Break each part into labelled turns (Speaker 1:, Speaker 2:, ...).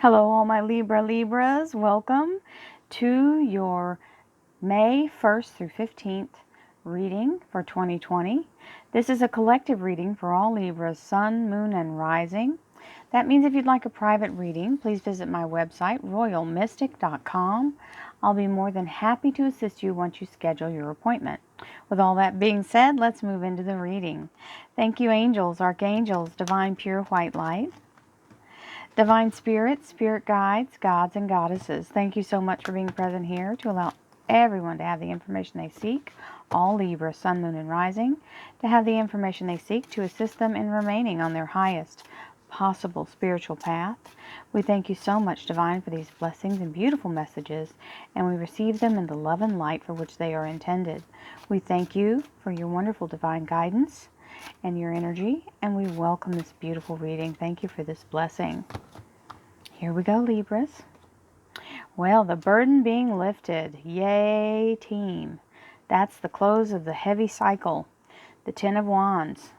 Speaker 1: Hello, all my Libras. Welcome to your May 1st through 15th reading for 2020. This is a collective reading for all Libras, Sun, Moon, and Rising. That means if you'd like a private reading, please visit my website, royalmystic.com. I'll be more than happy to assist you once you schedule your appointment. With all that being said, let's move into the reading. Thank you, angels, archangels, divine pure white light. Divine spirits, spirit guides, gods, and goddesses, thank you so much for being present here to allow everyone to have the information they seek, all Libra, Sun, Moon, and Rising, to have the information they seek to assist them in remaining on their highest possible spiritual path. We thank you so much, Divine, for these blessings and beautiful messages, and we receive them in the love and light for which they are intended. We thank you for your wonderful divine guidance and your energy, and we welcome this beautiful reading. Thank you for this blessing. Here we go, Libras. Well, the burden being lifted. Yay, team. That's the close of the heavy cycle. The Ten of Wands.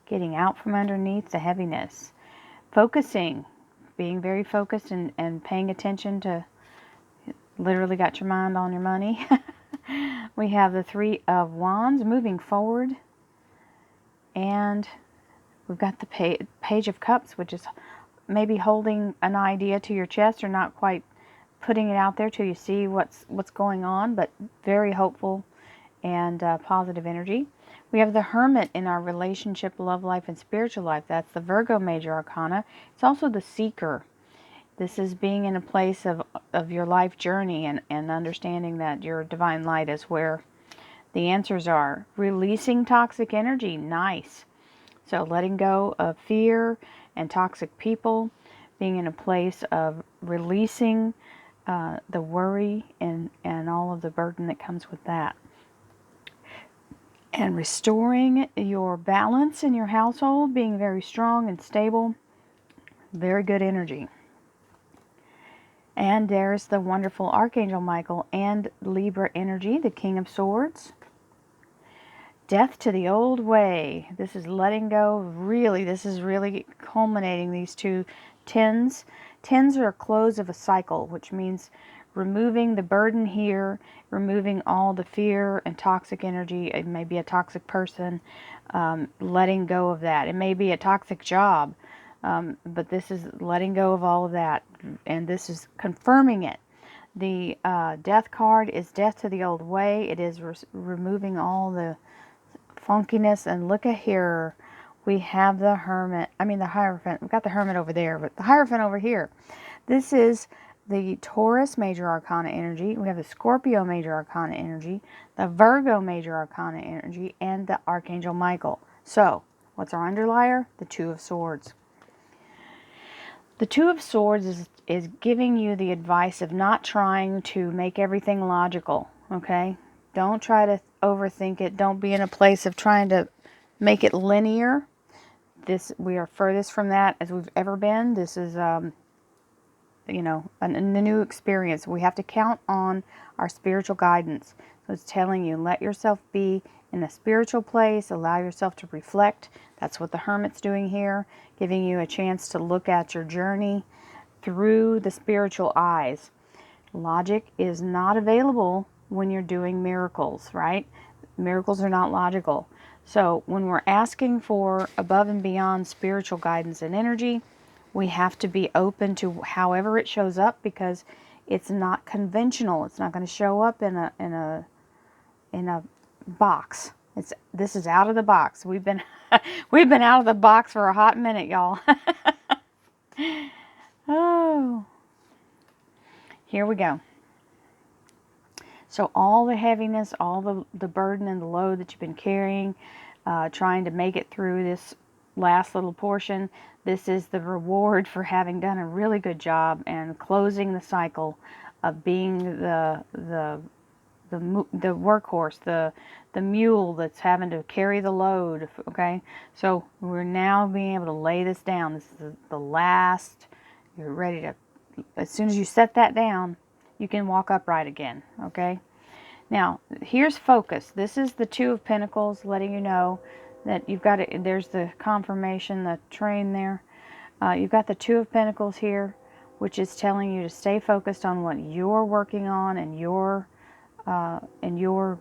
Speaker 1: Getting out from underneath the heaviness. Focusing. Being very focused and paying attention to, literally got your mind on your money. We have the Three of Wands moving forward. And we've got the Page of Cups, which is maybe holding an idea to your chest or not quite putting it out there till you see what's going on, but very hopeful and positive energy. We have the Hermit in our relationship, love life, and spiritual life. That's the Virgo major arcana. It's also the Seeker. This is being in a place of your life journey and understanding that your divine light is where the answers are. Releasing toxic energy. Nice. So letting go of fear and toxic people, being in a place of releasing the worry and all of the burden that comes with that. And restoring your balance in your household, being very strong and stable. Very good energy. And there's the wonderful Archangel Michael and Libra energy, the King of Swords. Death to the old way. This is letting go. Really, this is really culminating these two tens. Tens are a close of a cycle, which means removing the burden here, removing all the fear and toxic energy. It may be a toxic person, letting go of that. It may be a toxic job, but this is letting go of all of that, and this is confirming it. The death card is death to the old way. It is removing all the funkiness, and look at here, we have the Hermit, the Hierophant. We've got the Hermit over there, but the Hierophant over here. This is the Taurus major arcana energy. We have the Scorpio major arcana energy, the Virgo major arcana energy, and the Archangel Michael. So, what's our underlier? The Two of Swords. The Two of Swords is giving you the advice of not trying to make everything logical, okay? Don't try to overthink it. Don't be in a place of trying to make it linear. We are furthest from that as we've ever been. This is, a new experience. We have to count on our spiritual guidance. So it's telling you, let yourself be in a spiritual place. Allow yourself to reflect. That's what the Hermit's doing here, giving you a chance to look at your journey through the spiritual eyes. Logic is not available when you're doing miracles, right? Miracles are not logical. So when we're asking for above and beyond spiritual guidance and energy, we have to be open to however it shows up, because it's not conventional. It's not going to show up in a box. This is out of the box. We've been out of the box for a hot minute, y'all. Oh, here we go. So all the heaviness, all the burden and the load that you've been carrying, trying to make it through this last little portion, this is the reward for having done a really good job and closing the cycle of being the workhorse, the mule that's having to carry the load, okay? So we're now being able to lay this down. This is the last, you're ready to, as soon as you set that down, you can walk upright again, okay? Now, here's focus. This is the Two of Pentacles, letting you know that you've got it. There's the confirmation, the train there. You've got the Two of Pentacles here, which is telling you to stay focused on what you're working on and your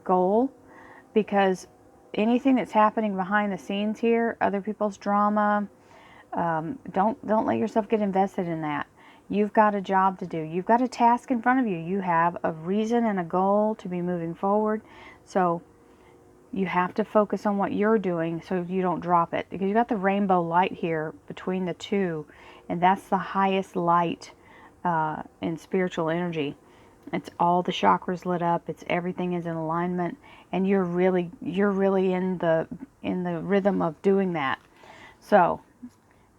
Speaker 1: goal, because anything that's happening behind the scenes here, other people's drama, don't let yourself get invested in that. You've got a job to do. You've got a task in front of you. You have a reason and a goal to be moving forward. So you have to focus on what you're doing so you don't drop it. Because you got the rainbow light here between the two, and that's the highest light in spiritual energy. It's all the chakras lit up. It's everything is in alignment, and you're really in the rhythm of doing that. So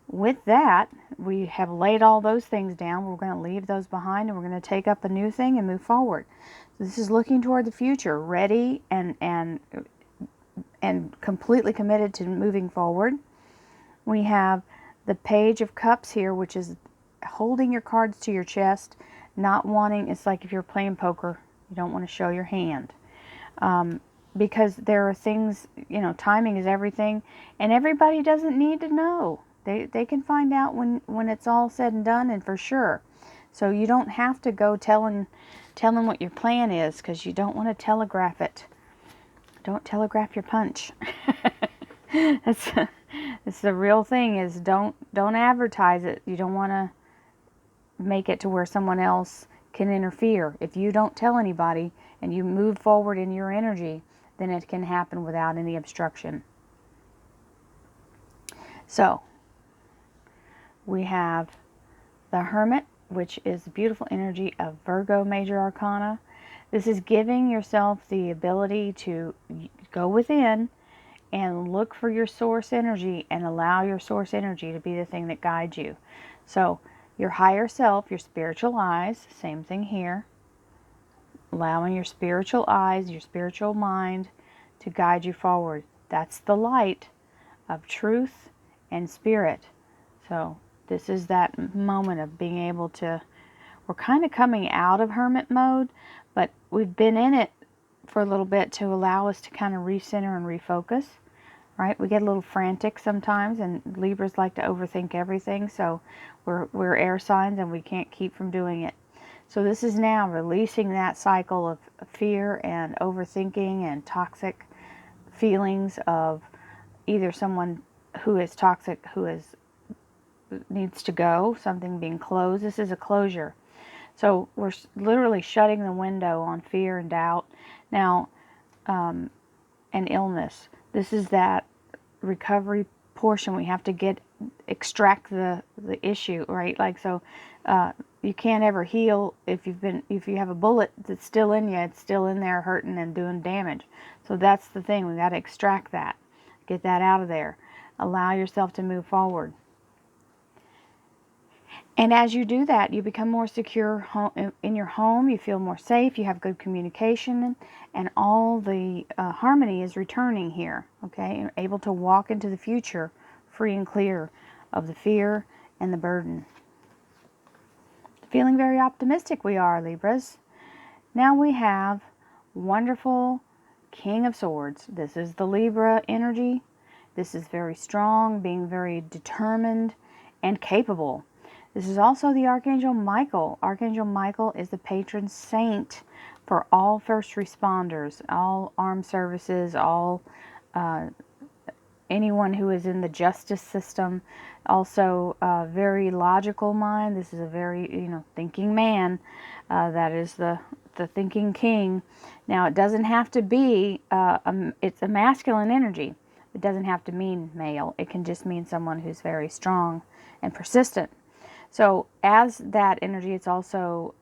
Speaker 1: with that, we have laid all those things down. We're going to leave those behind, and we're going to take up a new thing and move forward. So this is looking toward the future, ready and completely committed to moving forward. We have the Page of Cups here, which is holding your cards to your chest, not wanting, it's like if you're playing poker, you don't want to show your hand. Because there are things, timing is everything, and everybody doesn't need to know. They can find out when it's all said and done, and for sure. So you don't have to go telling what your plan is, because you don't want to telegraph it. Don't telegraph your punch. That's the real thing, is don't advertise it. You don't want to make it to where someone else can interfere. If you don't tell anybody and you move forward in your energy, then it can happen without any obstruction. So we have the Hermit, which is the beautiful energy of Virgo Major Arcana. This is giving yourself the ability to go within and look for your source energy and allow your source energy to be the thing that guides you. So your higher self, your spiritual eyes, same thing here. Allowing your spiritual eyes, your spiritual mind to guide you forward. That's the light of truth and spirit. So this is that moment of being able to, we're kind of coming out of hermit mode, but we've been in it for a little bit to allow us to kind of recenter and refocus, right? We get a little frantic sometimes, and Libras like to overthink everything, so we're air signs and we can't keep from doing it. So this is now releasing that cycle of fear and overthinking and toxic feelings of either someone who is toxic, needs to go, something being closed. This is a closure. So we're literally shutting the window on fear and doubt. Now, and illness. This is that recovery portion. We have to extract the issue, right? Like, so you can't ever heal if you have a bullet that's still in you. It's still in there hurting and doing damage. So that's the thing. We got to extract that, get that out of there. Allow yourself to move forward. And as you do that, you become more secure in your home. You feel more safe. You have good communication, and all the harmony is returning here. Okay, you're able to walk into the future free and clear of the fear and the burden. Feeling very optimistic we are, Libras. Now we have wonderful King of Swords. This is the Libra energy. This is very strong, being very determined and capable. This is also the Archangel Michael. Archangel Michael is the patron saint for all first responders, all armed services, all anyone who is in the justice system. Also, very logical mind. This is a very thinking man. That is the thinking king. Now, it doesn't have to be. It's a masculine energy. It doesn't have to mean male. It can just mean someone who's very strong and persistent. So as that energy, it's also,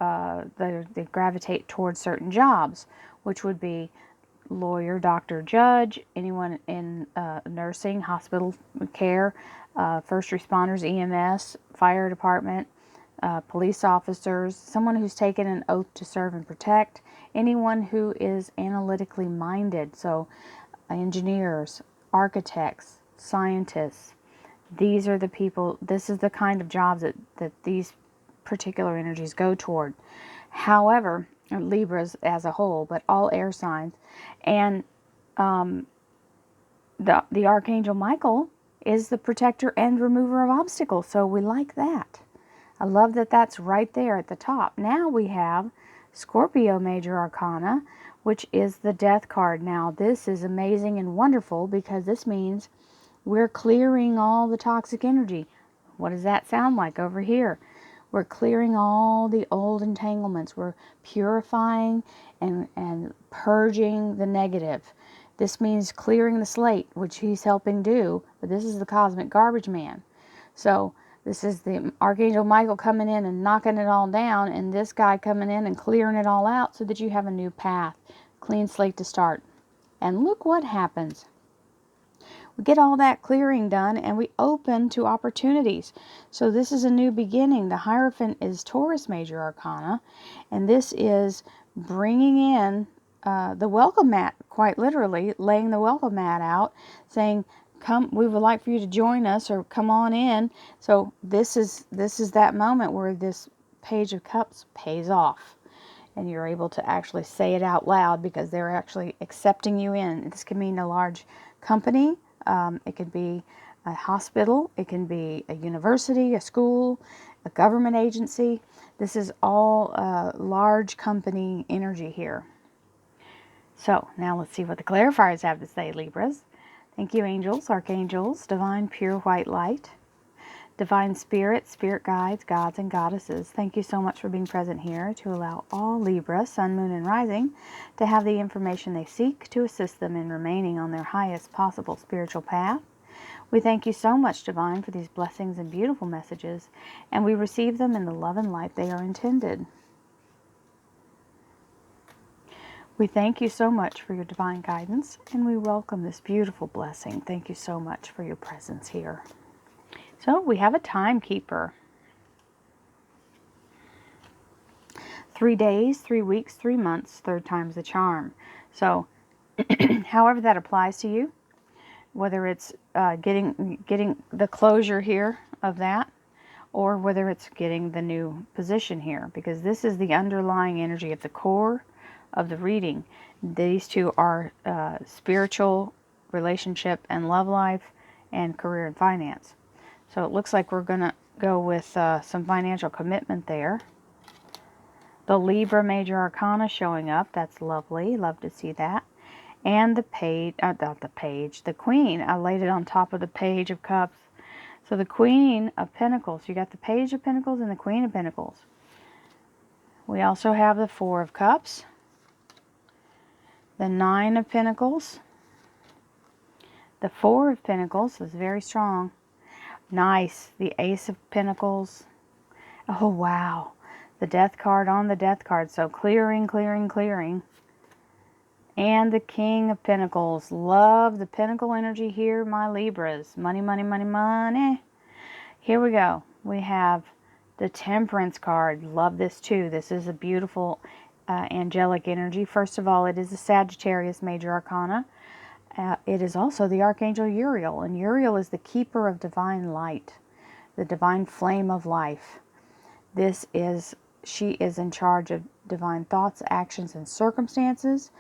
Speaker 1: they gravitate towards certain jobs, which would be lawyer, doctor, judge, anyone in nursing, hospital care, first responders, EMS, fire department, police officers, someone who's taken an oath to serve and protect, anyone who is analytically minded, so engineers, architects, scientists. These are the people, this is the kind of jobs that these particular energies go toward. However, Libras as a whole, but all air signs. And the Archangel Michael is the protector and remover of obstacles. So we like that. I love that that's right there at the top. Now we have Scorpio Major Arcana, which is the Death card. Now this is amazing and wonderful because this means we're clearing all the toxic energy. What does that sound like over here? We're clearing all the old entanglements. We're purifying and purging the negative. This means clearing the slate, which he's helping do, but this is the cosmic garbage man. So this is the Archangel Michael coming in and knocking it all down, and this guy coming in and clearing it all out so that you have a new path, clean slate to start. And look what happens. We get all that clearing done and we open to opportunities. So this is a new beginning. The Hierophant is Taurus Major Arcana, and this is bringing in the welcome mat, quite literally, laying the welcome mat out, saying, come, we would like for you to join us, or come on in. So this is that moment where this Page of Cups pays off. And you're able to actually say it out loud because they're actually accepting you in. This can mean a large company. It could be a hospital. It can be a university, a school, a government agency. This is all large company energy here. So now let's see what the clarifiers have to say, Libras. Thank you, angels, archangels, divine pure white light, divine spirit, spirit guides, gods and goddesses. Thank you so much for being present here to allow all Libra, sun, moon, and rising to have the information they seek to assist them in remaining on their highest possible spiritual path. We thank you so much, Divine, for these blessings and beautiful messages, and we receive them in the love and light they are intended. We thank you so much for your divine guidance, and we welcome this beautiful blessing. Thank you so much for your presence here. So we have a timekeeper. 3 days, 3 weeks, 3 months, third time's the charm. So however that applies to you, whether it's getting the closure here of that, or whether it's getting the new position here, because this is the underlying energy at the core of the reading. These two are spiritual, relationship and love life, and career and finance. So it looks like we're going to go with some financial commitment there. The Libra Major Arcana showing up. That's lovely. Love to see that. And the page, the Queen. I laid it on top of the Page of Cups. So the Queen of Pentacles. You got the Page of Pentacles and the Queen of Pentacles. We also have the Four of Cups. The Nine of Pentacles. The Four of Pentacles is very strong. Nice. The Ace of Pentacles. Oh, wow. The Death card on the Death card. So clearing, clearing, clearing. And the King of Pentacles. Love the Pinnacle energy here, my Libras. Money, money, money, money. Here we go. We have the Temperance card. Love this too. This is a beautiful angelic energy. First of all, it is a Sagittarius Major Arcana. It is also the Archangel Uriel, and Uriel is the keeper of divine light, the divine flame of life. She is in charge of divine thoughts, actions, and circumstances.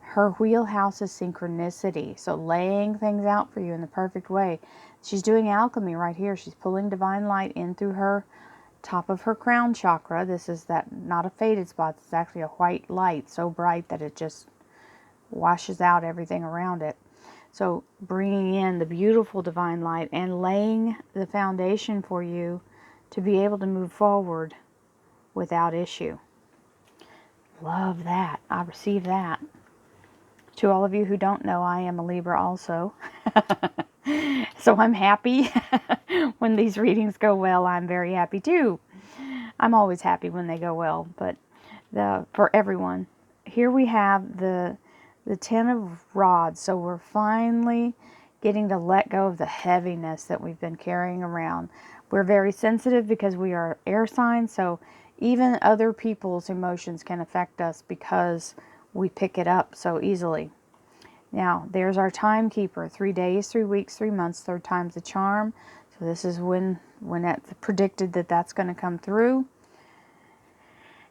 Speaker 1: Her wheelhouse is synchronicity, so laying things out for you in the perfect way. She's doing alchemy right here. She's pulling divine light in through her top of her crown chakra. This is not a faded spot. It's actually a white light, so bright that it just washes out everything around it. So bringing in the beautiful divine light and laying the foundation for you to be able to move forward without issue. Love that. I receive that. To all of you who don't know, I am a Libra also. So I'm happy when these readings go well. I'm very happy too. I'm always happy when they go well, but for everyone. Here we have the Ten of Rods. So we're finally getting to let go of the heaviness that we've been carrying around. We're very sensitive because we are air signs, so even other people's emotions can affect us because we pick it up so easily. Now, there's our timekeeper. 3 days, 3 weeks, 3 months, third time's the charm. So this is when it's predicted that that's going to come through.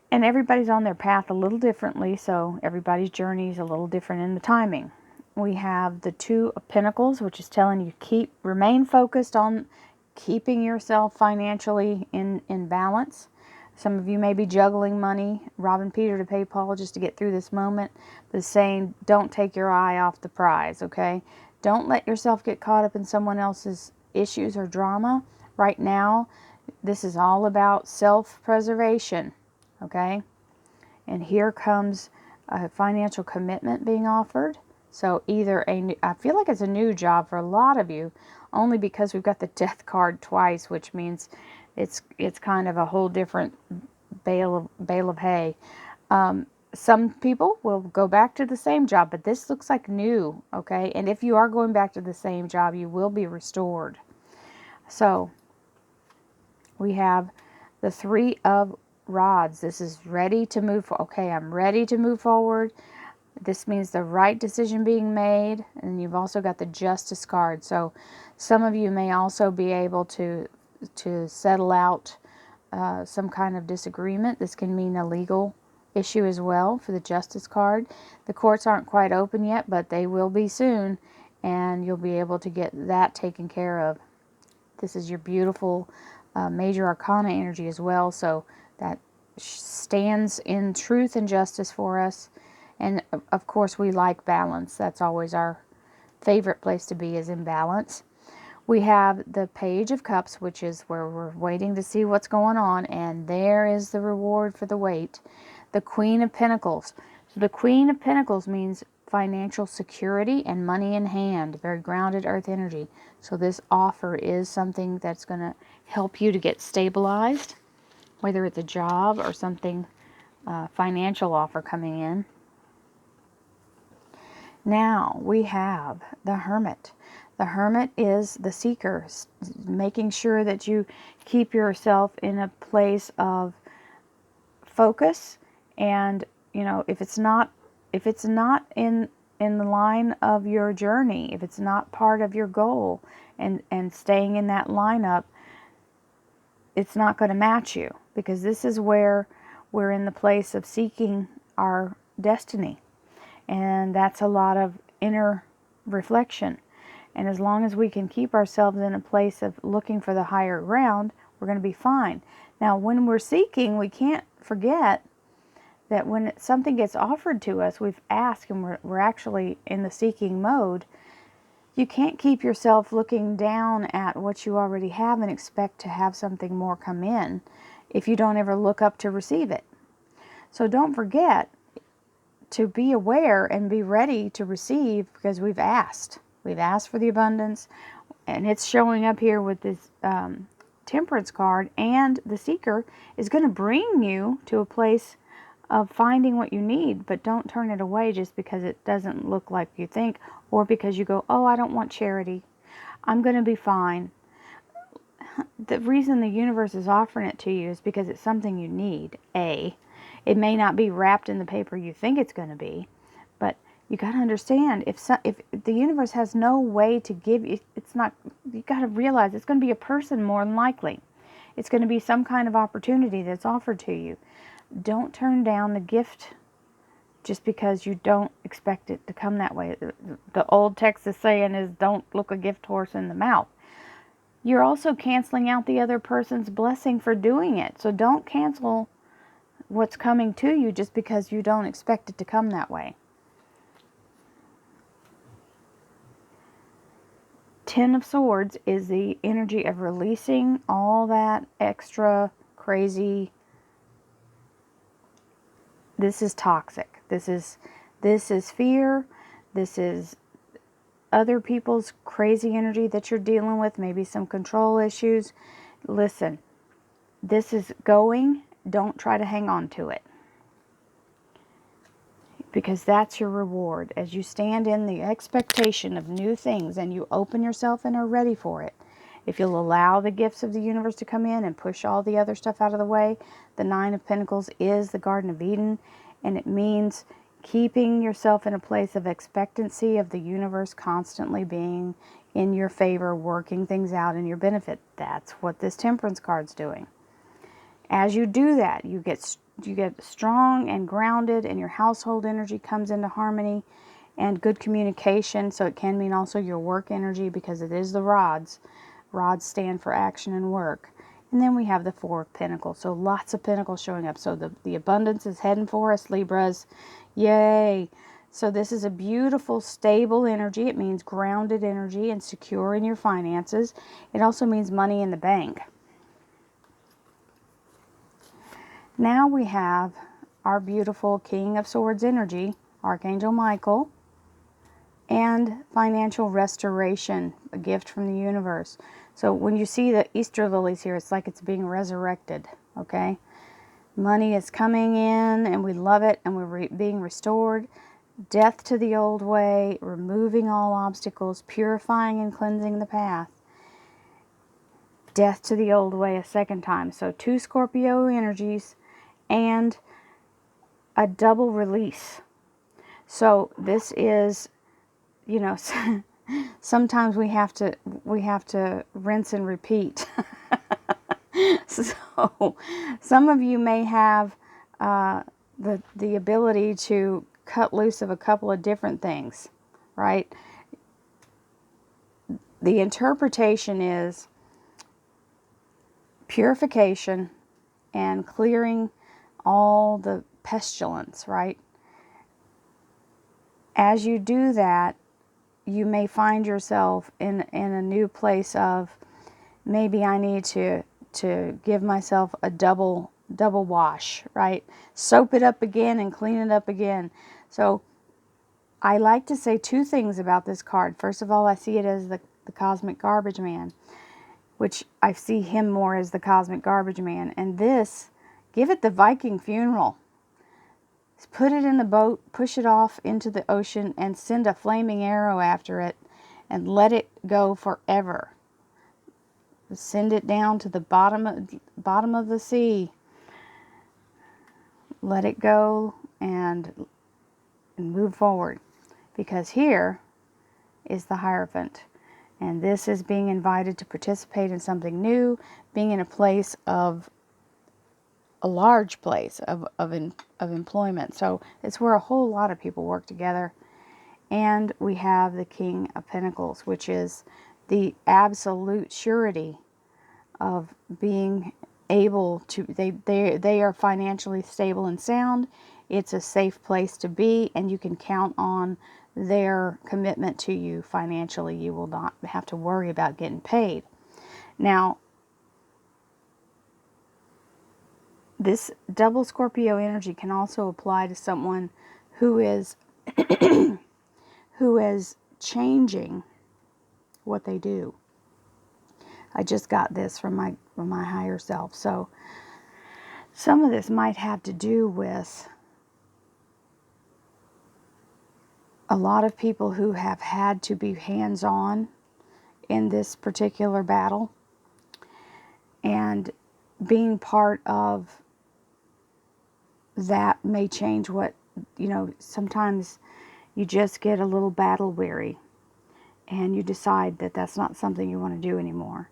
Speaker 1: And everybody's on their path a little differently, so everybody's journey is a little different in the timing. we have the Two of Pentacles, which is telling you remain focused on keeping yourself financially in balance. Some of you may be juggling money, robbing Peter to pay Paul just to get through this moment, but saying don't take your eye off the prize, okay? Don't let yourself get caught up in someone else's issues or drama. Right now, this is all about self-preservation, okay? And here comes a financial commitment being offered. So either I feel like it's a new job for a lot of you, only because we've got the Death card twice, which means it's kind of a whole different bale of hay. Some people will go back to the same job, but this looks like new, okay? And if you are going back to the same job, you will be restored. So we have the Three of Rods. This is ready to move. Okay, I'm ready to move forward. This means the right decision being made. And you've also got the Justice card. So some of you may also be able to settle out some kind of disagreement. This can mean a legal issue as well for the Justice card. The courts aren't quite open yet, but they will be soon. And you'll be able to get that taken care of. This is your beautiful major arcana energy as well. So that stands in truth and justice for us. And of course we like balance. That's always our favorite place to be, is in balance. We have the Page of Cups, which is where we're waiting to see what's going on, and there is the reward for the wait. The Queen of Pentacles. So the Queen of Pentacles means financial security and money in hand, very grounded earth energy. So this offer is something that's going to help you to get stabilized, whether it's a job or something, financial offer coming in. Now we have the Hermit. The Hermit is the seeker, making sure that you keep yourself in a place of focus. And you know, if it's not in the line of your journey, if it's not part of your goal, and staying in that lineup, it's not going to match you, because this is where we're in the place of seeking our destiny. And that's a lot of inner reflection. And as long as we can keep ourselves in a place of looking for the higher ground, we're going to be fine. Now, when we're seeking, we can't forget that when something gets offered to us, we've asked, and we're actually in the seeking mode. You can't keep yourself looking down at what you already have and expect to have something more come in if you don't ever look up to receive it. So don't forget to be aware and be ready to receive, because we've asked. We've asked for the abundance, and it's showing up here with this Temperance card, and the Seeker is going to bring you to a place of finding what you need, but don't turn it away just because it doesn't look like you think, or because you go, oh, I don't want charity. I'm going to be fine. The reason the universe is offering it to you is because it's something you need. It may not be wrapped in the paper you think it's going to be, but you got to understand, if the universe has no way to give you, it's not, you got to realize it's going to be a person more than likely. It's going to be some kind of opportunity that's offered to you. Don't turn down the gift just because you don't expect it to come that way. The old Texas saying is, don't look a gift horse in the mouth. You're also canceling out the other person's blessing for doing it. So don't cancel what's coming to you just because you don't expect it to come that way. Ten of Swords is the energy of releasing all that extra crazy. This is toxic. This is fear. This is other people's crazy energy that you're dealing with, maybe some control issues. Listen, this is going. Don't try to hang on to it, because that's your reward. As you stand in the expectation of new things and you open yourself and are ready for it, if you'll allow the gifts of the universe to come in and push all the other stuff out of the way, the Nine of Pentacles is the Garden of Eden, and it means keeping yourself in a place of expectancy of the universe constantly being in your favor, working things out in your benefit. That's what this Temperance card's doing. As you do that, you get strong and grounded, and your household energy comes into harmony, and good communication. So it can mean also your work energy, because it is the rods. Rods stand for action and work. And then we have the Four of Pentacles. So lots of Pentacles showing up. So the abundance is heading for us, Libras. Yay! So this is a beautiful, stable energy. It means grounded energy and secure in your finances. It also means money in the bank. Now we have our beautiful King of Swords energy, Archangel Michael, and financial restoration, a gift from the universe. So when you see the Easter lilies here, it's like it's being resurrected, okay? Money is coming in, and we love it, and we're being restored. Death to the old way, removing all obstacles, purifying and cleansing the path. Death to the old way a second time. So 2 Scorpio energies and a double release. So this is, you know, sometimes we have to rinse and repeat. So some of you may have the ability to cut loose of a couple of different things, right? The interpretation is purification and clearing all the pestilence, right? As you do that, you may find yourself in a new place of, maybe I need to give myself a double wash, right? Soap it up again and clean it up again. So I like to say 2 things about this card. First of all, I see it as the cosmic garbage man, which I see him more as the cosmic garbage man. And this, give it the Viking funeral. Put it in the boat, push it off into the ocean, and send a flaming arrow after it, and let it go forever. Send it down to the bottom of the sea. Let it go and move forward. Because here is the Hierophant. And this is being invited to participate in something new, being in a place of, a large place of employment. So it's where a whole lot of people work together. And we have the King of Pentacles, which is the absolute surety of being able to, they are financially stable and sound. It's a safe place to be, and you can count on their commitment to you financially. You will not have to worry about getting paid. Now, this double Scorpio energy can also apply to someone who is who is changing what they do. I just got this from my higher self. So some of this might have to do with a lot of people who have had to be hands-on in this particular battle, and being part of that may change what, you know, sometimes you just get a little battle weary and you decide that that's not something you want to do anymore.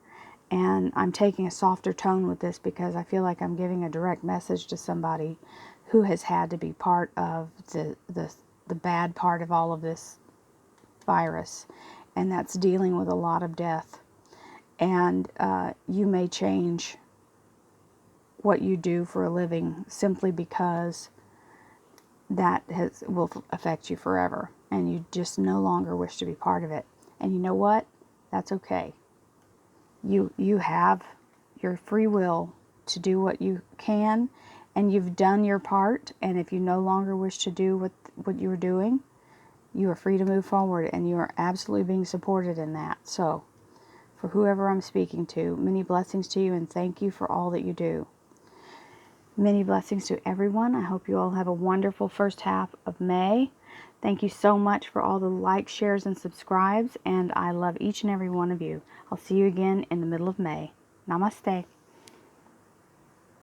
Speaker 1: And I'm taking a softer tone with this because I feel like I'm giving a direct message to somebody who has had to be part of the bad part of all of this virus, and that's dealing with a lot of death. And you may change what you do for a living simply because that will affect you forever, and you just no longer wish to be part of it. And you know what? That's okay. You have your free will to do what you can, and you've done your part. And if you no longer wish to do what you were doing, you are free to move forward, and you are absolutely being supported in that. So, for whoever I'm speaking to, many blessings to you, and thank you for all that you do. Many blessings to everyone. I hope you all have a wonderful first half of May. Thank you so much for all the likes, shares, and subscribes, and I love each and every one of you. I'll see you again in the middle of May. Namaste.